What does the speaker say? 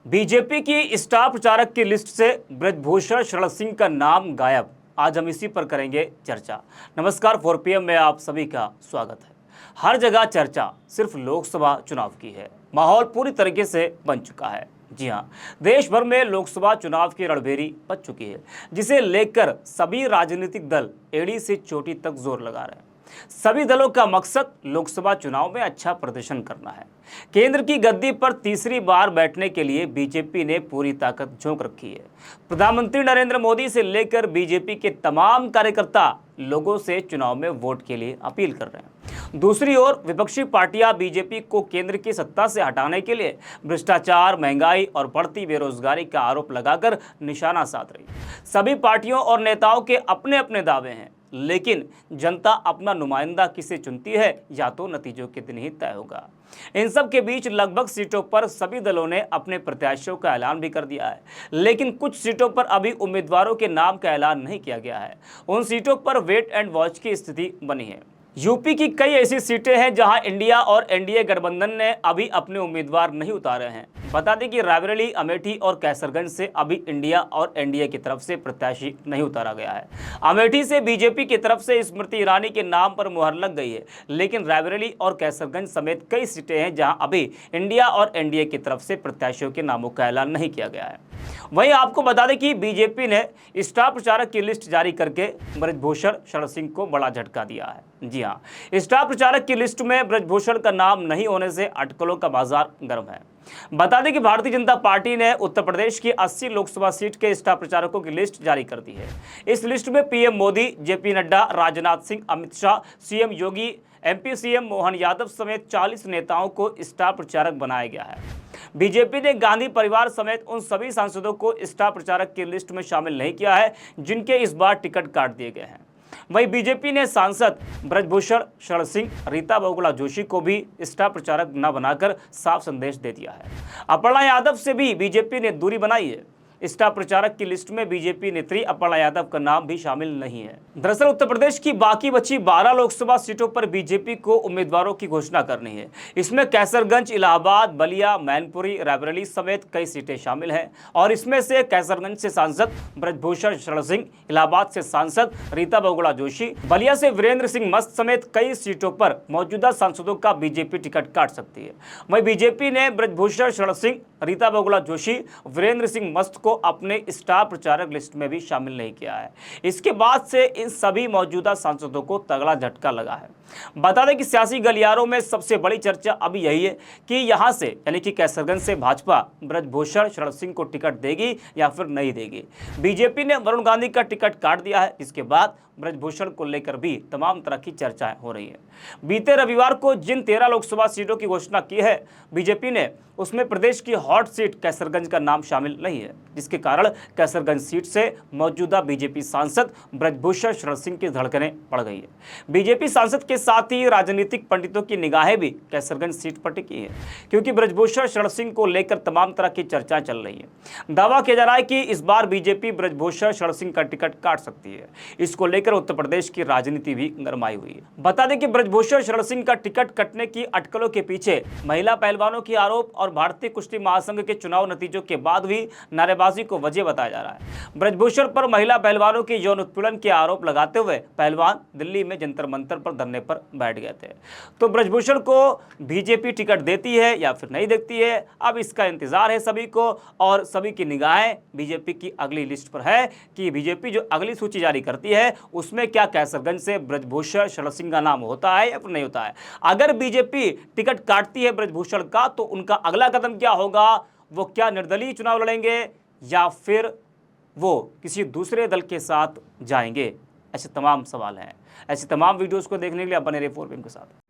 BJP की star प्रचारक की लिस्ट से ब्रजभूषण शरण सिंह का नाम गायब। आज हम इसी पर करेंगे चर्चा। नमस्कार, 4 PM में आप सभी का स्वागत है। हर जगह चर्चा सिर्फ लोकसभा चुनाव की है। माहौल पूरी तरीके से बन चुका है। जी हाँ, देश भर में लोकसभा चुनाव की रणभेरी बच चुकी है, जिसे लेकर सभी राजनीतिक दल एड़ी से चोटी तक जोर लगा रहे हैं। सभी दलों का मकसद लोकसभा चुनाव में अच्छा प्रदर्शन करना है। केंद्र की गद्दी पर तीसरी बार बैठने के लिए बीजेपी ने पूरी ताकत झोंक रखी है। प्रधानमंत्री नरेंद्र मोदी से लेकर बीजेपी के तमाम कार्यकर्ता लोगों से चुनाव में वोट के लिए अपील कर रहे हैं। दूसरी ओर विपक्षी पार्टियां बीजेपी को केंद्र की सत्ता से हटाने के लिए भ्रष्टाचार, महंगाई और बढ़ती बेरोजगारी का आरोप लगाकर निशाना साध रही है। सभी पार्टियों और नेताओं के अपने अपने दावे हैं, लेकिन जनता अपना नुमाइंदा किसे चुनती है या तो नतीजों के दिन ही तय होगा। इन सब के बीच लगभग सीटों पर सभी दलों ने अपने प्रत्याशियों का ऐलान भी कर दिया है, लेकिन कुछ सीटों पर अभी उम्मीदवारों के नाम का ऐलान नहीं किया गया है। उन सीटों पर वेट एंड वॉच की स्थिति बनी है। यूपी की कई ऐसी सीटें हैं जहां इंडिया और एनडीए गठबंधन ने अभी अपने उम्मीदवार नहीं उतारे हैं। बता दें कि रायबरेली, अमेठी और कैसरगंज से अभी इंडिया और एनडीए की तरफ से प्रत्याशी नहीं उतारा गया है। अमेठी से बीजेपी की तरफ से स्मृति ईरानी के नाम पर मुहर लग गई है, लेकिन रायबरेली और कैसरगंज समेत कई सीटें हैं जहां अभी इंडिया और एनडीए की तरफ से प्रत्याशियों के नामों का ऐलान नहीं किया गया है। वहीं आपको बता दें कि बीजेपी ने स्टार प्रचारक की लिस्ट जारी करके ब्रजभूषण शरण सिंह को बड़ा झटका दिया है। जी हाँ, स्टार प्रचारक की लिस्ट में ब्रजभूषण का नाम नहीं होने से अटकलों का बाजार गर्म है। बता दें कि भारतीय जनता पार्टी ने उत्तर प्रदेश की 80 लोकसभा सीट के स्टार प्रचारकों की लिस्ट जारी कर दी है। इस लिस्ट में PM Modi, JP Nadda, Rajnath Singh, Amit Shah, CM Yogi, MP CM Mohan Yadav समेत 40 नेताओं को स्टार प्रचारक बनाया गया है। बीजेपी ने गांधी परिवार समेत उन सभी सांसदों को स्टार प्रचारक की लिस्ट में शामिल नहीं किया है जिनके इस बार टिकट काट दिए गए हैं। वहीं बीजेपी ने सांसद ब्रजभूषण शरण सिंह, रीता बहुगुणा जोशी को भी स्टार प्रचारक न बनाकर साफ संदेश दे दिया है। अपर्णा यादव से भी बीजेपी ने दूरी बनाई है। स्टार प्रचारक की लिस्ट में बीजेपी नेत्री अपर्णा यादव का नाम भी शामिल नहीं है। दरअसल उत्तर प्रदेश की बाकी बची 12 लोकसभा सीटों पर बीजेपी को उम्मीदवारों की घोषणा करनी है। इसमें कैसरगंज, इलाहाबाद, बलिया, मैनपुरी, रायबरेली समेत कई सीटें शामिल हैं और इसमें से कैसरगंज से सांसद ब्रजभूषण शरण सिंह, इलाहाबाद से सांसद रीता बहुगुणा जोशी, बलिया से वीरेंद्र सिंह मस्त समेत कई सीटों पर मौजूदा सांसदों का बीजेपी टिकट काट सकती है। वहीं बीजेपी ने ब्रजभूषण शरण सिंह, रीता बहुगुणा जोशी, वीरेंद्र सिंह मस्त को अपने स्टार प्रचारक लिस्ट में भी शामिल नहीं किया है। इसके बाद से इन सभी मौजूदा सांसदों को तगड़ा झटका लगा है। बता दें कि सियासी गलियारों में सबसे बड़ी चर्चा अभी यही है कि यहां से यानी कि कैसरगंज से भाजपा ब्रजभूषण शरण सिंह को टिकट देगी या फिर नहीं देगी। बीजेपी ने वरुण गांधी का टिकट काट दिया है, जिसके बाद ब्रजभूषण को लेकर भी तमाम तरह की चर्चाएं हो रही है। बीते रविवार को जिन 13 लोकसभा सीटों की घोषणा की है बीजेपी ने, उसमें प्रदेश की हॉट सीट कैसरगंज का नाम शामिल नहीं है, जिसके कारण कैसरगंज सीट से मौजूदा बीजेपी सांसद ब्रजभूषण शरण सिंह की धड़कनें बढ़ गई है। बीजेपी सांसद के साथ ही राजनीतिक पंडितों की निगाहें भी कैसरगंज सीट पर टिकी है, क्योंकि ब्रजभूषण शरण सिंह को लेकर तमाम तरह की चर्चाएं चल रही है। दावा किया जा रहा है कि इस बार बीजेपी ब्रजभूषण शरण सिंह का टिकट काट सकती है। इसको लेकर उत्तर प्रदेश की राजनीति भी गरमाई हुई है। बता दें कि ब्रजभूषण शरण सिंह का टिकट कटने की अटकलों के पीछे महिला पहलवानों की आरोप और भारतीय कुश्ती महासंघ के चुनाव नतीजों के बाद हुई नारेबाजी को वजह बताया जा रहा है। ब्रजभूषण पर महिला पहलवानों के यौन उत्पीड़न के आरोप लगाते हुए पहलवान दिल्ली में जंतर मंतर पर धरने पर बैठ गए थे। तो ब्रजभूषण को बीजेपी टिकट देती है या फिर नहीं देती है, अब इसका इंतजार है सभी को, और सभी की निगाहें बीजेपी की अगली लिस्ट पर है कि बीजेपी जो अगली सूची जारी करती है उसमें क्या कैसरगंज से ब्रजभूषण शरण सिंह का नाम होता है या फिर नहीं होता है। अगर बीजेपी टिकट काटती है ब्रजभूषण का, तो उनका अगला कदम क्या होगा? वो क्या निर्दलीय चुनाव लड़ेंगे या फिर वो किसी दूसरे दल के साथ जाएंगे? ऐसे तमाम सवाल हैं। ऐसे तमाम वीडियोस को देखने के लिए आप बने रहिए 4PM के साथ।